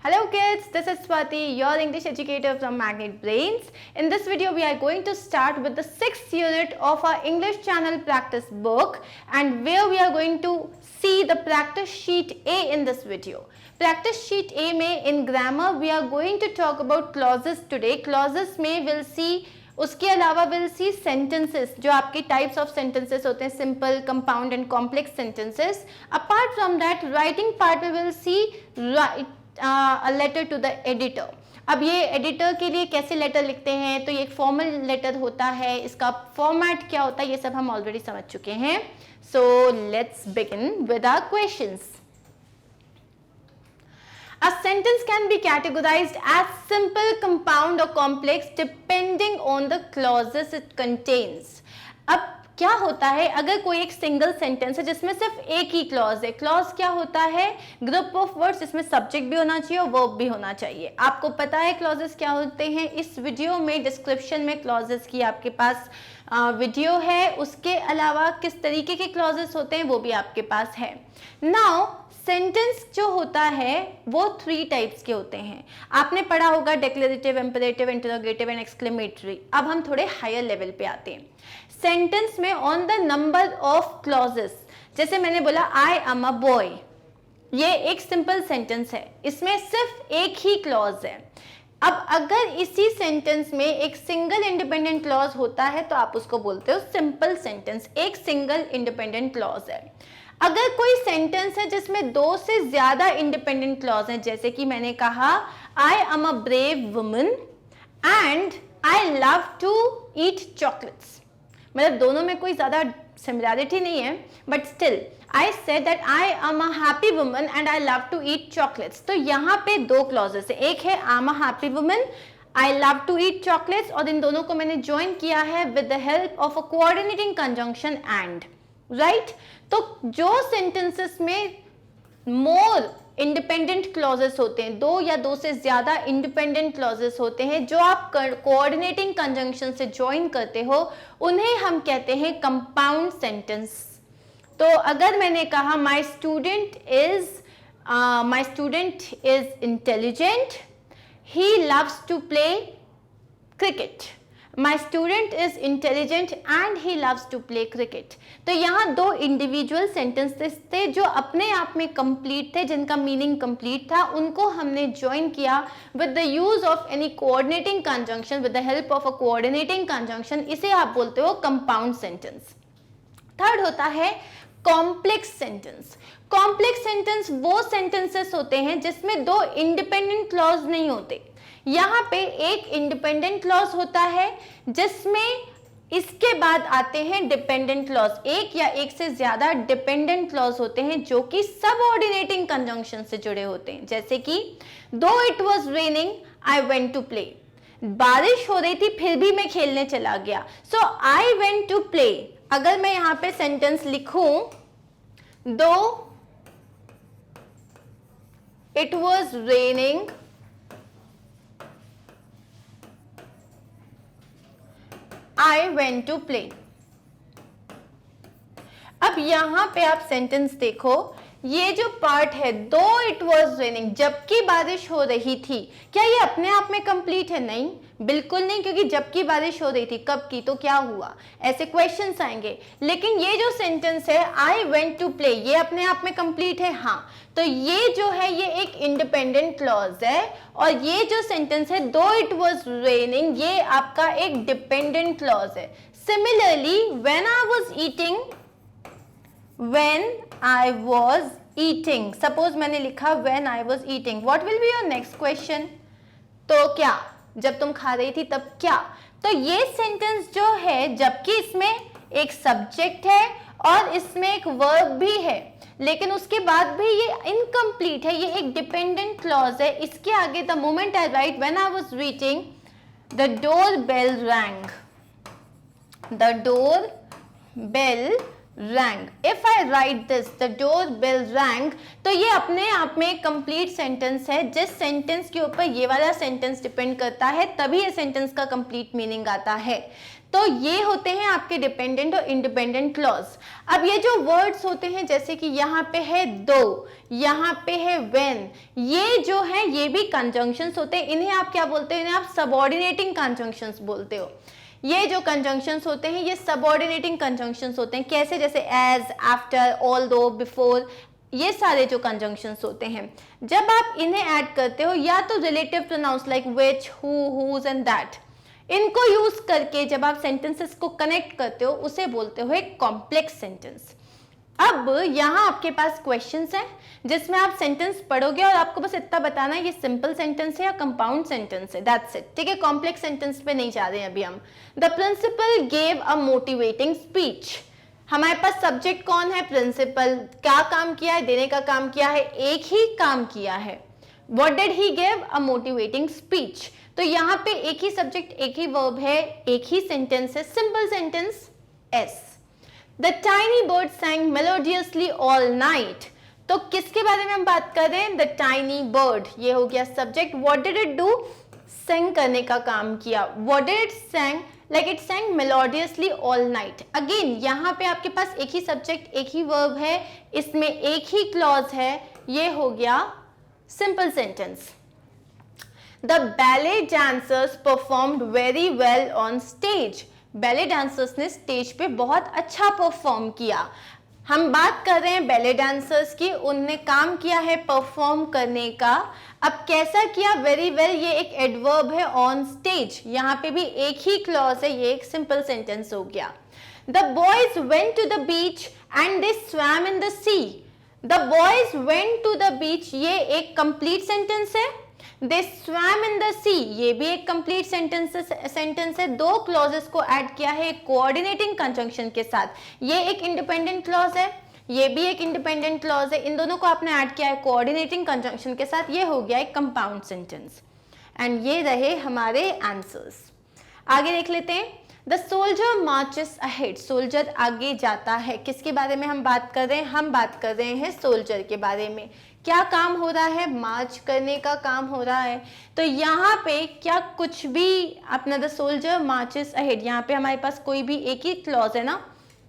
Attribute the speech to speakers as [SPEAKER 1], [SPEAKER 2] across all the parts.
[SPEAKER 1] Hello kids, this is Swati, your English educator from Magnet Brains. In this video, we are going to start with the 6th unit of our English channel practice book, and where we are going to see the practice sheet A in this video. Practice sheet A में in grammar we are going to talk about clauses today. Clauses में we'll see, उसके अलावा we'll see sentences, जो आपके types of sentences होते हैं, simple, compound and complex sentences. Apart from that, writing part में we'll see a letter to the editor. अब ये एडिटर के लिए कैसे लेटर लिखते हैं, तो ये एक फॉर्मल लेटर होता है, इसका फॉर्मेट क्या होता है, ये सब हम ऑलरेडी समझ चुके हैं. So let's begin with our questions. A sentence can be categorized as simple, compound or complex depending on the clauses it contains. अब क्या होता है अगर कोई एक सिंगल सेंटेंस है जिसमें सिर्फ एक ही क्लॉज है. क्लॉज क्या होता है? ग्रुप ऑफ वर्ड्स जिसमें सब्जेक्ट भी होना चाहिए और वर्ब भी होना चाहिए. आपको पता है क्लॉजेस क्या होते हैं. इस वीडियो में डिस्क्रिप्शन में क्लॉजेस की आपके पास वीडियो है. उसके अलावा किस तरीके के क्लॉजेस होते हैं वो भी आपके पास है. नाउ सेंटेंस जो होता है वो 3 टाइप्स के होते हैं. आपने पढ़ा होगा declarative, imperative, interrogative and exclamatory. अब हम थोड़े हायर लेवल पे आते हैं. सेंटेंस में on the number of clauses, जैसे मैंने बोला आई एम अ बॉय, ये एक सिंपल सेंटेंस है, इसमें सिर्फ एक ही क्लॉज है. अब अगर इसी सेंटेंस में एक सिंगल इंडिपेंडेंट क्लॉज होता है तो आप उसको बोलते हो सिंपल सेंटेंस. एक सिंगल इंडिपेंडेंट क्लॉज है. अगर कोई सेंटेंस है जिसमें 2 से ज्यादा इंडिपेंडेंट क्लॉज हैं, जैसे कि मैंने कहा I am a brave woman and I love to eat chocolates, मतलब दोनों में कोई ज्यादा सिमिलैरिटी नहीं है, but still I said that I am a happy woman and I love to eat chocolates. तो यहाँ पे 2 क्लॉजेस है. एक है I am a happy woman, I love to eat chocolates, और इन दोनों को मैंने ज्वाइन किया है with the help of a coordinating conjunction and. Right, तो जो सेंटेंसेस में मोर इंडिपेंडेंट क्लॉजेस होते हैं, 2 या 2 से ज्यादा इंडिपेंडेंट क्लॉजेस होते हैं जो आप कोऑर्डिनेटिंग कंजंक्शन से ज्वाइन करते हो, उन्हें हम कहते हैं कंपाउंड सेंटेंस. तो अगर मैंने कहा my student is intelligent, he loves to play cricket. My student is intelligent and he loves to play cricket. तो यहाँ 2 इंडिविजुअल सेंटेंसेस थे जो अपने आप में कंप्लीट थे, जिनका मीनिंग कंप्लीट था. उनको हमने ज्वाइन किया with the use of any coordinating conjunction, with the help of a coordinating conjunction. इसे आप बोलते हो कंपाउंड सेंटेंस. थर्ड होता है कॉम्प्लेक्स सेंटेंस. कॉम्प्लेक्स सेंटेंस वो सेंटेंसेस होते हैं जिसमें 2 इंडिपेंडेंट क्लॉज नहीं होते. यहाँ पे एक इंडिपेंडेंट क्लॉज होता है जिसमें इसके बाद आते हैं डिपेंडेंट क्लॉज. एक या एक से ज्यादा डिपेंडेंट क्लॉज होते हैं जो कि सबऑर्डिनेटिंग कंजंक्शन से जुड़े होते हैं. जैसे कि though it was raining I went to play, बारिश हो रही थी फिर भी मैं खेलने चला गया. सो आई वेंट टू प्ले. अगर मैं यहाँ पे सेंटेंस लिखूं दो it was raining I went to play. अब यहां पे आप सेंटेंस देखो, ये जो पार्ट है दो इट वॉज रेनिंग, जबकि बारिश हो रही थी, क्या ये अपने आप में कंप्लीट है? नहीं, बिल्कुल नहीं, क्योंकि जबकि बारिश हो रही थी कब की, तो क्या हुआ, ऐसे क्वेश्चंस आएंगे. लेकिन ये जो सेंटेंस है आई वेंट टू प्ले, ये अपने आप में कंप्लीट है. हाँ, तो ये जो है ये एक इंडिपेंडेंट क्लॉज है. और ये जो सेंटेंस है दो इट वॉज रेनिंग, ये आपका एक डिपेंडेंट क्लॉज है. Similarly when I was eating, suppose मैंने लिखा when I was eating, what will be your next question? तो क्या, जब तुम खा रही थी तब क्या. तो ये सेंटेंस जो है, जबकि इसमें एक सब्जेक्ट है और इसमें एक वर्ब भी है, लेकिन उसके बाद भी ये इनकम्प्लीट है, ये एक डिपेंडेंट क्लॉज है. इसके आगे the moment I write when I was reading the door bell rang, the door bell rang. If I write this, the doorbell rang, तो ये अपने आप में कंप्लीट सेंटेंस है. जिस सेंटेंस के ऊपर ये वाला सेंटेंस डिपेंड करता है तभी ये सेंटेंस का कंप्लीट मीनिंग आता है. तो ये होते हैं आपके डिपेंडेंट और इंडिपेंडेंट क्लॉज. अब ये जो वर्ड्स होते हैं जैसे कि यहाँ पे है दो, यहाँ पे है व्हेन, ये जो है ये भी कंजंक्शंस होते हैं. इन्हें आप क्या बोलते हैं? इन्हें आप सबऑर्डिनेटिंग कंजंक्शंस बोलते हो. ये जो कंजंक्शंस होते हैं ये सबऑर्डिनेटिंग कंजंक्शंस होते हैं. कैसे? जैसे एज, आफ्टर, ऑल्दो, बिफोर, ये सारे जो कंजंक्शंस होते हैं जब आप इन्हें ऐड करते हो या तो relative pronouns like which, who, whose and that, इनको यूज करके जब आप सेंटेंसेस को कनेक्ट करते हो उसे बोलते हो एक कॉम्प्लेक्स सेंटेंस. अब यहाँ आपके पास क्वेश्चंस हैं जिसमें आप सेंटेंस पढ़ोगे और आपको बस इतना बताना है ये सिंपल सेंटेंस है या कंपाउंड सेंटेंस है. That's it. ठीक है, कॉम्प्लेक्स सेंटेंस पे नहीं जा रहे हैं अभी हम. The principal gave a motivating speech. हमारे पास सब्जेक्ट कौन है? प्रिंसिपल. क्या काम किया है? देने का काम किया है. एक ही काम किया है. What did he give? A motivating speech. तो यहाँ पे एक ही सब्जेक्ट, एक ही वर्ब है, एक ही सेंटेंस है, simple sentence. S. The tiny bird sang melodiously all night. तो किसके बारे में हम बात कर रहे हैं? The tiny bird. ये हो गया subject. What did it do? Sang करने का काम किया. What did it sang? Like it sang melodiously all night. Again यहाँ पे आपके पास एक ही सब्जेक्ट, एक ही वर्ब है, इसमें एक ही क्लॉज है. ये हो गया simple sentence. The ballet dancers performed very well on stage. Ballet dancers ने स्टेज पे बहुत अच्छा परफॉर्म किया. हम बात कर रहे हैं बैले डांसर्स की. उनने काम किया है परफॉर्म करने का. अब कैसा किया? Very well. ये एक एडवर्ब है. ऑन स्टेज, यहाँ पे भी एक ही क्लॉज है. ये एक सिंपल सेंटेंस हो गया. The boys went to the beach and they swam in the sea. The boys went to the beach, ये एक कंप्लीट सेंटेंस है. They swam in the sea, ये भी एक कंप्लीट सेंटेंस है. दो क्लॉजेस को ऐड किया है एक कोऑर्डिनेटिंग कंजंक्शन के साथ. ये एक इंडिपेंडेंट क्लॉज है, ये भी एक इंडिपेंडेंट क्लॉज है. इन दोनों को आपने ऐड किया है कोऑर्डिनेटिंग कंजंक्शन के साथ. ये हो गया एक कंपाउंड सेंटेंस. एंड ये रहे हमारे आंसर्स. आगे देख लेते हैं. The soldier marches ahead. Soldier आगे जाता है. किसके बारे में हम बात कर रहे हैं? हम बात कर रहे हैं सोल्जर के बारे में. क्या काम हो रहा है? मार्च करने का काम हो रहा है. तो यहाँ पे क्या कुछ भी अपना द सोल्जर मार्चेस अहेड, यहाँ पे हमारे पास कोई भी एक ही क्लॉज है ना.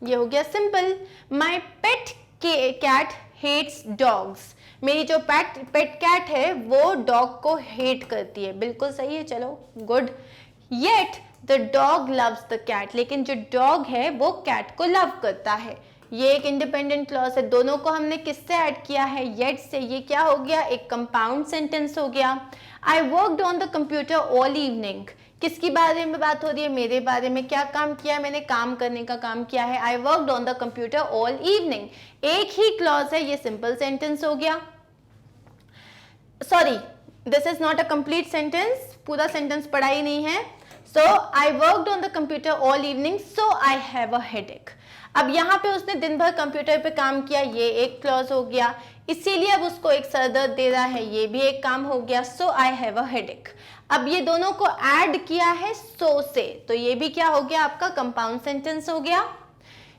[SPEAKER 1] ये हो गया सिंपल. माई पेट कैट हेट्स डॉग्स. मेरी जो पेट कैट है वो डॉग को हेट करती है. बिल्कुल सही है. चलो good. Yet the dog loves the cat. लेकिन जो डॉग है वो कैट को लव करता है. ये एक इंडिपेंडेंट क्लॉज है. दोनों को हमने किससे ऐड किया है? येट से. ये क्या हो गया? एक कंपाउंड सेंटेंस हो गया. आई worked on the computer all evening. किसकी बारे में बात हो रही है? मेरे बारे में. क्या काम किया मैंने? काम करने का काम किया है. I worked on the computer all evening. एक ही क्लॉज है. ये सिंपल सेंटेंस हो गया. Sorry, this is not a complete sentence. पूरा सेंटेंस पढ़ा ही नहीं है. So I worked on the computer all evening so I have a headache. अब यहाँ पे उसने दिन भर कंप्यूटर पे काम किया. ये एक क्लॉज हो गया. इसीलिए अब उसको एक सर दर्द दे रहा है. ये भी एक काम हो गया. सो आई हैव अ हेडेक. अब ये दोनों को ऐड किया है सो से, तो ये भी क्या हो गया? आपका कंपाउंड सेंटेंस हो गया.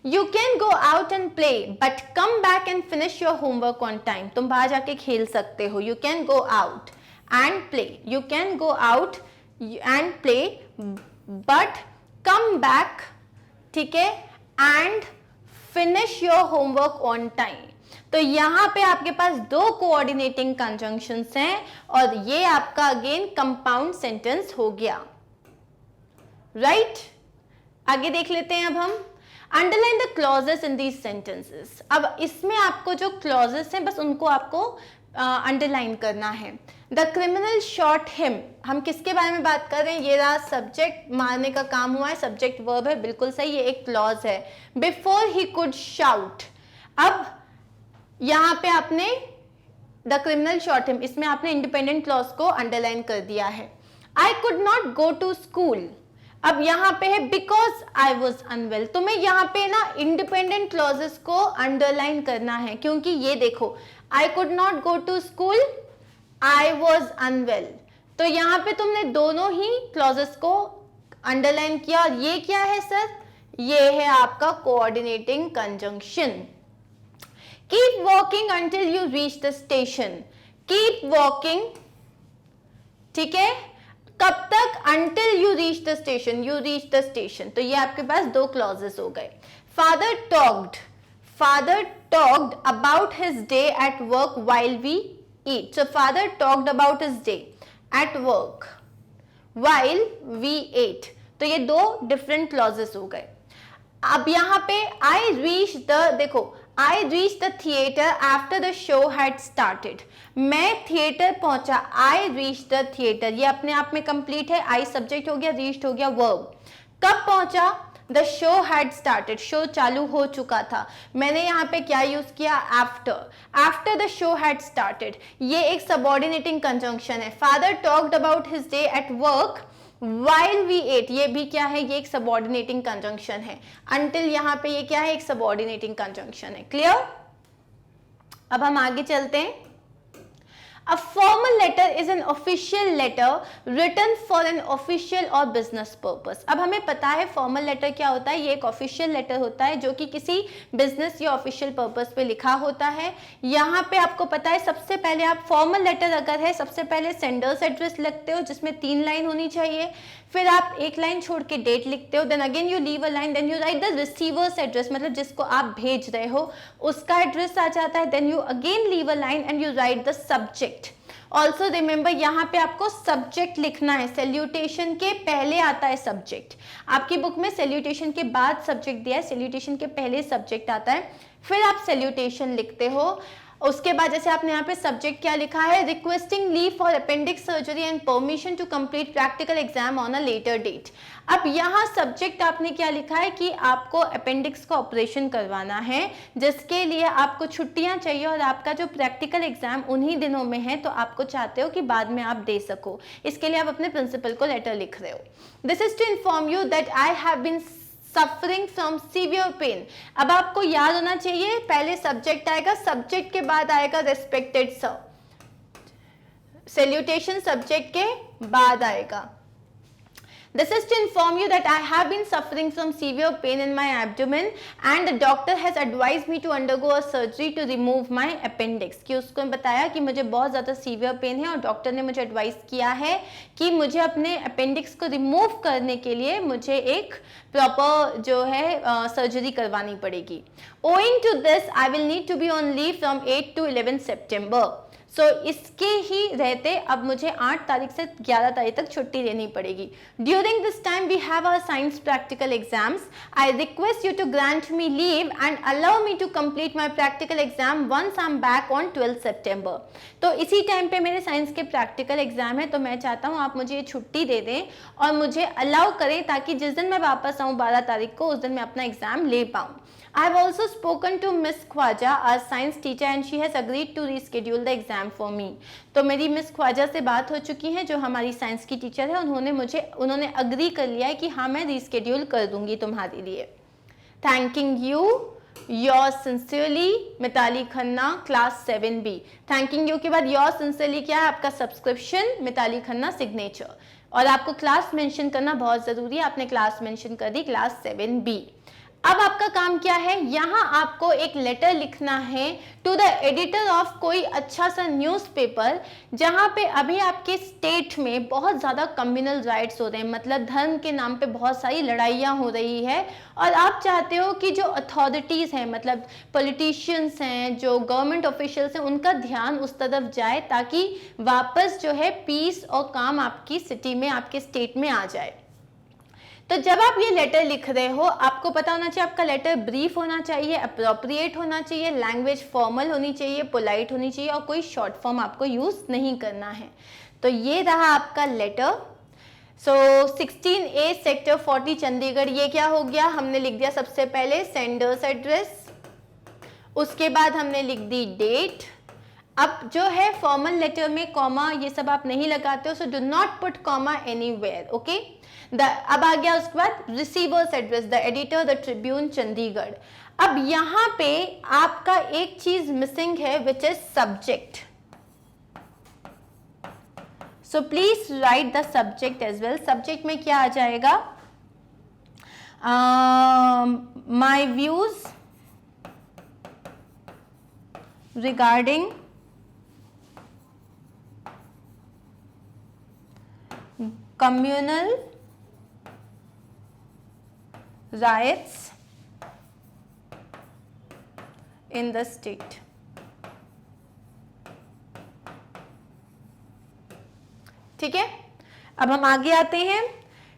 [SPEAKER 1] You can go out and play but come back and finish your homework on time. तुम बाहर जाके खेल सकते हो. You can go out and play. You can go out and play but come back, ठीक है, and finish your homework on time. तो यहाँ पे आपके पास दो कोऑर्डिनेटिंग कंजंक्शंस हैं और ये आपका अगेन कंपाउंड सेंटेंस हो गया. राइट? आगे देख लेते हैं अब हम. Underline the clauses in these sentences. अब इसमें आपको जो क्लॉजेस हैं बस उनको आपको अंडरलाइन करना है. The criminal shot him. हम किसके बारे में बात कर रहे हैं? ये रहा सब्जेक्ट. मारने का काम हुआ है. सब्जेक्ट वर्ब है. बिल्कुल सही. ये एक क्लॉज है. Before he could shout. अब यहाँ पे आपने द क्रिमिनल शॉट हिम, इसमें आपने इंडिपेंडेंट क्लॉज को अंडरलाइन कर दिया है. I could not go to school. अब यहाँ पे है बिकॉज आई वॉज अनवेल. तुम्हें यहाँ पे ना इंडिपेंडेंट क्लॉजेस को अंडरलाइन करना है क्योंकि ये देखो, I could not go to school, I was unwell. तो यहाँ पे तुमने दोनों ही क्लॉजेस को अंडरलाइन किया. और ये क्या है सर? ये है आपका coordinating conjunction. Keep walking until you reach the station, keep walking, ठीक है, कब तक? Until you reach the station, you reach the station. तो ये आपके पास दो क्लॉजेस हो गए। Father talked about his day at work while we eat. So father talked about his day at work while we ate. तो ये दो डिफरेंट क्लॉजेस हो गए। अब यहां पे आई रीच द, देखो, I reach the theatre after the show had started. मैं थिएटर पहुंचा, आई रीच द थिएटर, ये अपने आप में कंप्लीट है। आई सब्जेक्ट हो गया, रीच्ड हो गया वर्ब। कब पहुंचा? The show had started, show चालू हो चुका था। मैंने यहाँ पे क्या यूज किया? After, after the show had started. ये एक सबऑर्डिनेटिंग कंजंक्शन है। Father talked about his day at work while we ate, ये भी क्या है? ये एक सबऑर्डिनेटिंग कंजंक्शन है। until यहाँ पे ये क्या है? एक सबऑर्डिनेटिंग कंजंक्शन है। क्लियर? अब हम आगे चलते हैं। A formal letter is an official letter written for an official or business purpose. अब हमें पता है formal letter क्या होता है। ये एक official letter होता है जो कि किसी business या official purpose पे लिखा होता है। यहाँ पे आपको पता है सबसे पहले आप formal letter अगर है, सबसे पहले senders address लिखते हो जिसमें 3 लाइन होनी चाहिए, फिर आप एक लाइन छोड़ के डेट लिखते हो, then again you leave a line, then you write the receiver's address, मतलब जिसको आप भेज रहे हो उसका एड्रेस आ जाता है, then you again leave a line and you write the subject. Also remember यहाँ पे आपको सब्जेक्ट लिखना है। सैल्यूटेशन के पहले आता है सब्जेक्ट। आपकी बुक में सैल्यूटेशन के बाद सब्जेक्ट दिया है, सैल्यूटेशन के पहले सब्जेक्ट आता है, फिर आप सैल्यूटेशन लिखते हो। उसके बाद जैसे आपने यहाँ पे सब्जेक्ट क्या लिखा है? Requesting leave for appendix surgery and permission to complete practical exam on a later date. अब यहाँ सब्जेक्ट आपने क्या लिखा है कि आपको अपेंडिक्स का ऑपरेशन करवाना है जिसके लिए आपको छुट्टियां चाहिए और आपका जो प्रैक्टिकल एग्जाम उन्हीं दिनों में है, तो आपको चाहते हो कि बाद में आप दे सको, इसके लिए आप अपने प्रिंसिपल को लेटर लिख रहे हो। This is to inform you that I have been suffering from severe pain. अब आपको याद होना चाहिए पहले सब्जेक्ट आएगा, सब्जेक्ट के बाद आएगा रेस्पेक्टेड सर, सैल्यूटेशन सब्जेक्ट के बाद आएगा। This is to inform you that I have been suffering from severe pain in my abdomen and the doctor has advised me to undergo a surgery to remove my appendix। कि उसको बताया कि मुझे बहुत ज़्यादा सीवियर पेन है और doctor ने मुझे एडवाइस किया है कि मुझे अपने अपेंडिक्स को रिमूव करने के लिए मुझे एक प्रॉपर जो है सर्जरी करवानी पड़ेगी। Owing to this, I will need to be on leave from 8 to 11 September। सो इसके ही रहते अब मुझे 8 तारीख से 11 तारीख तक छुट्टी लेनी पड़ेगी। During this time we have our science practical exams. I request you to grant me leave and allow me to complete my practical exam once I am back on 12 सितंबर। तो इसी टाइम पे मेरे साइंस के practical exam है, तो मैं चाहता हूँ आप मुझे ये छुट्टी दे दें और मुझे अलाउ करें ताकि जिस दिन मैं वापस आऊँ 12 तारीख को, उस दिन मैं अपना एग्जाम ले पाऊँ। I have also spoken to Miss Khwaja, our science teacher, and she has agreed to reschedule the exam for me। तो मेरी मिस ख्वाजा से बात हो चुकी है जो हमारी साइंस की टीचर है, उन्होंने अग्री कर लिया है कि हाँ मैं रीस्केड्यूल कर दूंगी तुम्हारे लिए। Thanking you, your sincerely Mitali Khanna, class 7B। Thanking you के बाद योर सिंसियरली क्या है? आपका सब्सक्रिप्शन, मिताली खन्ना सिग्नेचर, और आपको क्लास मेंशन करना बहुत जरूरी है। आपने क्लास मेंशन कर दी, क्लास 7B। अब आपका काम क्या है? यहाँ आपको एक लेटर लिखना है टू द एडिटर ऑफ कोई अच्छा सा न्यूज़पेपर जहाँ पे अभी आपके स्टेट में बहुत ज़्यादा कम्युनल राइट्स हो रहे हैं, मतलब धर्म के नाम पे बहुत सारी लड़ाइयाँ हो रही है और आप चाहते हो कि जो अथॉरिटीज़ हैं, मतलब पॉलिटिशियंस हैं, जो गवर्नमेंट ऑफिशियल्स हैं, उनका ध्यान उस तरफ जाए ताकि वापस जो है पीस और काम आपकी सिटी में, आपके स्टेट में आ जाए। तो जब आप ये लेटर लिख रहे हो आपको पता होना चाहिए आपका लेटर ब्रीफ होना चाहिए, अप्रोप्रिएट होना चाहिए, लैंग्वेज फॉर्मल होनी चाहिए, पोलाइट होनी चाहिए और कोई शॉर्ट फॉर्म आपको यूज नहीं करना है। तो ये रहा आपका लेटर। सो 16A सेक्टर 40 चंडीगढ़, ये क्या हो गया? हमने लिख दिया सबसे पहले सेंडर्स एड्रेस, उसके बाद हमने लिख दी डेट। अब जो है फॉर्मल लेटर में कॉमा ये सब आप नहीं लगाते हो, so do not put comma anywhere, okay. अब आ गया उसके बाद receiver's address, the editor, the Tribune Chandigarh. अब यहाँ पे आपका एक चीज मिसिंग है which is subject, so please write the subject as well. Subject में क्या आ जाएगा? my views regarding communal rights in the state. ठीक है, अब हम आगे आते हैं.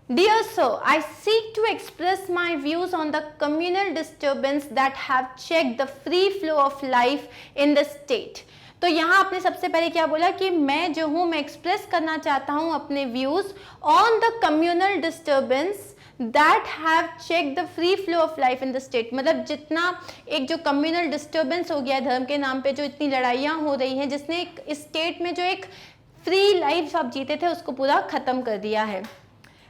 [SPEAKER 1] Dear sir, I seek to express my views on the communal disturbance that have checked the free flow of life in the state. तो यहाँ आपने सबसे पहले क्या बोला कि मैं जो हूँ मैं एक्सप्रेस करना चाहता हूँ अपने views on the communal disturbance that have check the free flow of life in the state. मतलब जितना एक जो कम्युनल डिस्टर्बेंस हो गया धर्म के नाम पे, जो इतनी लड़ाइयाँ हो रही हैं, जिसने एक स्टेट में जो एक फ्री लाइफ आप जीते थे उसको पूरा खत्म कर दिया है.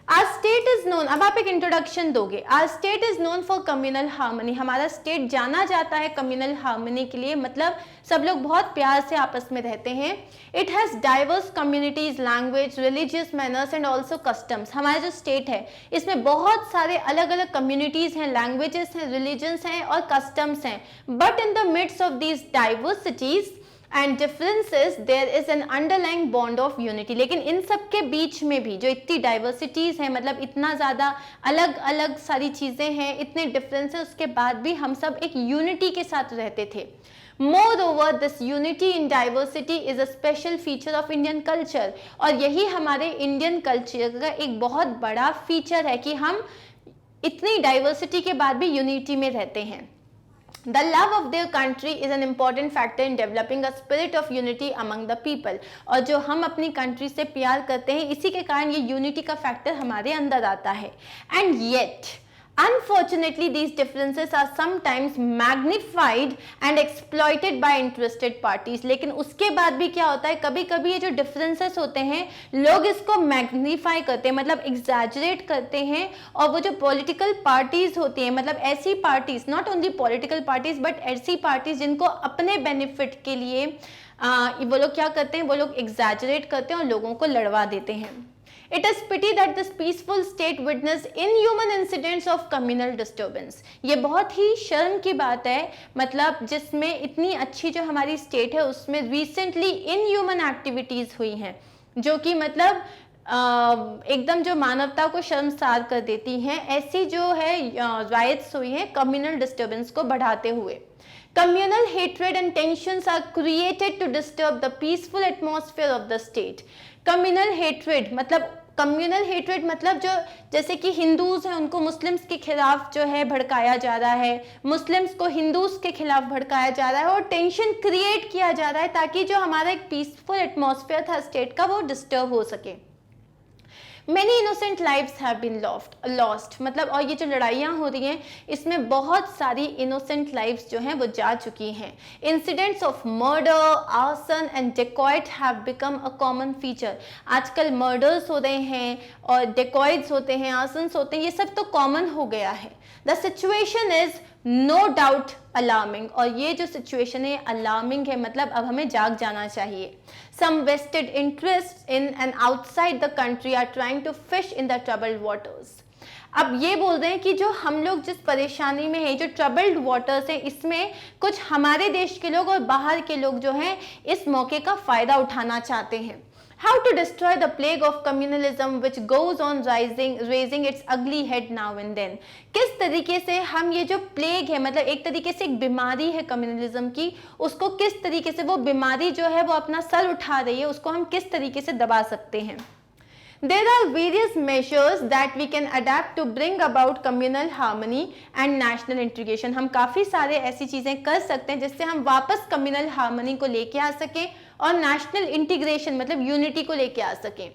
[SPEAKER 1] Our state is known, अब आप एक इंट्रोडक्शन दोगे. Our state is known for communal harmony. हमारा स्टेट जाना जाता है कम्युनल हार्मनी के लिए, मतलब सब लोग बहुत प्यार से आपस में रहते हैं. It has diverse communities, language, religious manners and also customs. हमारा जो स्टेट है इसमें बहुत सारे अलग अलग कम्युनिटीज हैं, लैंग्वेजेस हैं, रिलीजन्स हैं और कस्टम्स हैं. But in the midst of these diversities and differences there is an underlying bond of unity. लेकिन इन सब के बीच में भी जो इतनी डाइवर्सिटीज हैं, मतलब इतना ज़्यादा अलग अलग सारी चीज़ें हैं, इतने डिफरेंस है, उसके बाद भी हम सब एक यूनिटी के साथ रहते थे. Moreover, this unity in diversity is a special feature of Indian culture. और यही हमारे इंडियन कल्चर का एक बहुत बड़ा फीचर है कि हम इतनी डाइवर्सिटी के बाद भी यूनिटी में रहते हैं. The love of their country is an important factor in developing a spirit of unity among the people. और जो हम अपनी कंट्री से प्यार करते हैं, इसी के कारण ये यूनिटी का फैक्टर हमारे अंदर आता है. And yet, unfortunately, these differences are sometimes magnified and exploited by interested parties. लेकिन उसके बाद भी क्या होता है, कभी कभी ये जो differences होते हैं लोग इसको मैग्नीफाई करते हैं, मतलब एग्जैजरेट करते हैं. और वो जो पॉलिटिकल पार्टीज होती हैं, मतलब ऐसी parties, not only political parties but ऐसी पार्टीज जिनको अपने बेनिफिट के लिए वो लोग क्या करते हैं, वो लोग एग्जैजरेट करते हैं और लोगों को लड़वा देते हैं. It is pity that this peaceful state witnessed inhuman incidents of communal disturbance. ये बहुत ही शर्म की बात है, मतलब जिसमें इतनी अच्छी जो हमारी स्टेट है उसमें रिसेंटली inhuman एक्टिविटीज हुई हैं, जो कि मतलब एकदम जो मानवता को शर्मसार कर देती हैं. ऐसी जो है राइट्स हुई हैं कम्युनल डिस्टर्बेंस को बढ़ाते हुए. Communal hatred and tensions are created to disturb the peaceful atmosphere of the state. Communal hatred मतलब जो जैसे कि हिंदूज हैं उनको मुस्लिम्स के खिलाफ जो है भड़काया जा रहा है, मुस्लिम्स को हिंदूज के खिलाफ भड़काया जा रहा है और टेंशन क्रिएट किया जा रहा है ताकि जो हमारा एक पीसफुल एटमॉस्फेयर था स्टेट का वो डिस्टर्ब हो सके. Many innocent lives have been lost. मतलब और ये जो लड़ाइयाँ हो रही हैं इसमें बहुत सारी innocent lives जो हैं वो जा चुकी हैं. Incidents of murder, arson and dacoit have become a common feature. आजकल murders हो रहे हैं और dacoits होते हैं, arsons होते हैं, ये सब तो common हो गया है. The situation is no doubt alarming. और ये जो situation है alarming है, मतलब अब हमें जाग जाना चाहिए. Some vested interests in and outside the country are trying to fish in the troubled waters. अब ये बोल रहे हैं कि जो हम लोग जिस परेशानी में हैं, जो ट्रबल्ड वाटर्स हैं, इसमें कुछ हमारे देश के लोग और बाहर के लोग जो हैं इस मौके का फायदा उठाना चाहते हैं. How to destroy the plague of communalism which goes on raising its ugly head now and then. किस तरीके से हम ये जो प्लेग है, मतलब एक तरीके से एक बीमारी है कम्युनलिज्म की, उसको किस तरीके से वो बीमारी जो है वो अपना सर उठा रही है, उसको हम किस तरीके से दबा सकते हैं. There are various measures that we can adapt to bring about communal harmony and national integration. हम काफ़ी सारे ऐसी चीज़ें कर सकते हैं जिससे हम वापस communal harmony को लेके आ सकें और national integration मतलब unity को लेके आ सकें.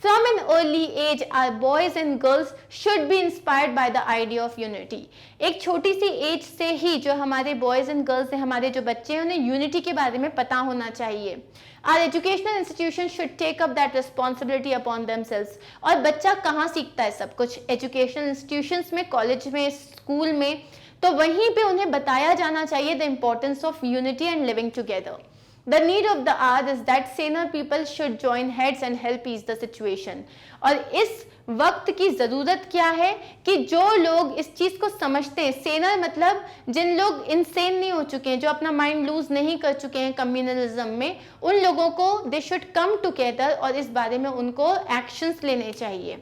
[SPEAKER 1] From an early age, our boys and girls should be inspired by the idea of unity. एक छोटी सी एज से ही जो हमारे boys and girls हैं, हमारे जो बच्चे हैं, उन्हें unity के बारे में पता होना चाहिए. Our educational institutions should take up that responsibility upon themselves. और बच्चा कहाँ सीखता है सब कुछ? Educational institutions में, कॉलेज में, स्कूल में, तो वहीं पे उन्हें बताया जाना चाहिए the importance of unity and living together. The need of the hour is that saner people should join heads and help ease the situation. और इस वक्त की जरूरत क्या है कि जो लोग इस चीज को समझते हैं, सेनर मतलब जिन लोग इनसेन नहीं हो चुके हैं, जो अपना माइंड लूज नहीं कर चुके हैं कम्युनलिज्म में, उन लोगों को दे शुड कम टुगेदर और इस बारे में उनको एक्शंस लेने चाहिए.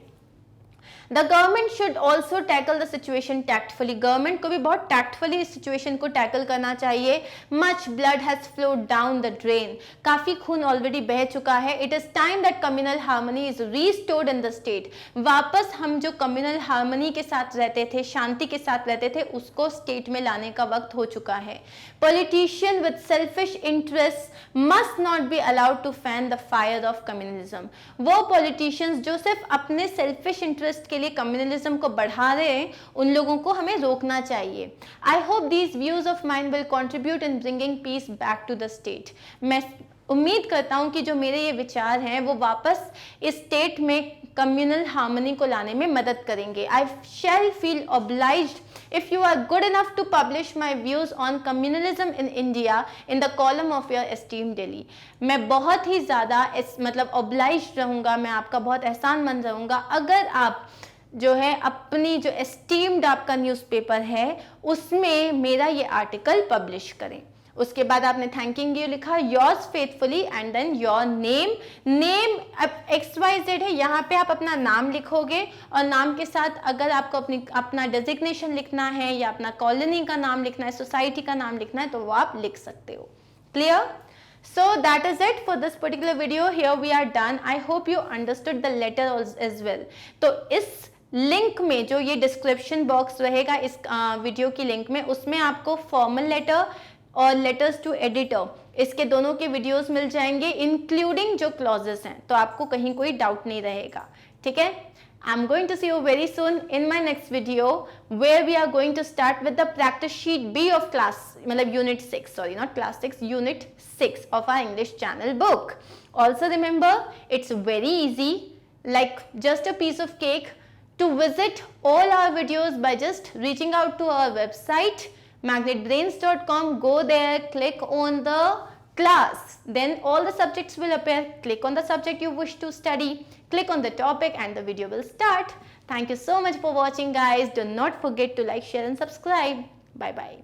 [SPEAKER 1] The government should also tackle the situation tactfully. Government को भी बहुत tactfully इस situation को tackle करना चाहिए. Much blood has flowed down the drain. काफी खून already बह चुका है. It is time that communal harmony is restored in the state. वापस हम जो communal harmony के साथ रहते थे, शांति के साथ रहते थे, उसको state में लाने का वक्त हो चुका है. Politicians with selfish interests must not be allowed to fan the fire of communalism. वो politicians जो सिर्फ अपने selfish interest के लिए कम्युनलिज्म को बढ़ा रहे हैं, उन लोगों को हमें रोकना चाहिए. I hope these views of mind will contribute in bringing peace back to the state. मैं उम्मीद करता हूं कि जो मेरे ये विचार हैं वो वापस इस स्टेट में कम्युनल हार्मनी को लाने में मदद करेंगे. I shall feel obliged if you are good enough to publish my views on communalism in India in the column of your esteemed Delhi. मैं बहुत ही ज़्यादा मतलब obliged रहूँगा, मैं आपका बहुत एहसानमंद रहूँगा अगर आप जो है अपनी जो esteemed आपका न्यूज़पेपर है उसमें मेरा ये आर्टिकल पब्लिश करें. उसके बाद आपने थैंकिंग यू लिखा, yours faithfully and then your name. Name XYZ है, यहाँ पे आप अपना नाम लिखोगे और नाम के साथ अगर आपको अपना डेजिग्नेशन लिखना है या अपना कॉलोनी का नाम लिखना है, सोसाइटी का नाम लिखना है, तो वो आप लिख सकते हो. Clear? So that is it for this particular video. Here we are done. I hope you understood the letter as well. तो इस लिंक में जो ये डिस्क्रिप्शन बॉक्स रहेगा इस वीडियो की लिंक में, उसमें आपको फॉर्मल लेटर और लेटर्स टू एडिटर इसके दोनों के वीडियोस मिल जाएंगे इंक्लूडिंग जो क्लॉजेस हैं, तो आपको कहीं कोई डाउट नहीं रहेगा. ठीक है? I'm going to see you very soon in my next video where we are going to start with the practice sheet B of class, मतलब unit 6, sorry not class 6, unit 6 of our English channel book. Also remember, it's very easy, like just a piece of cake, to visit all our videos by just reaching out to our website magnetbrains.com. Go there, click on the class, then all the subjects will appear. Click on the subject you wish to study, click on the topic and the video will start. Thank you so much for watching guys. Do not forget to like, share and subscribe. Bye bye.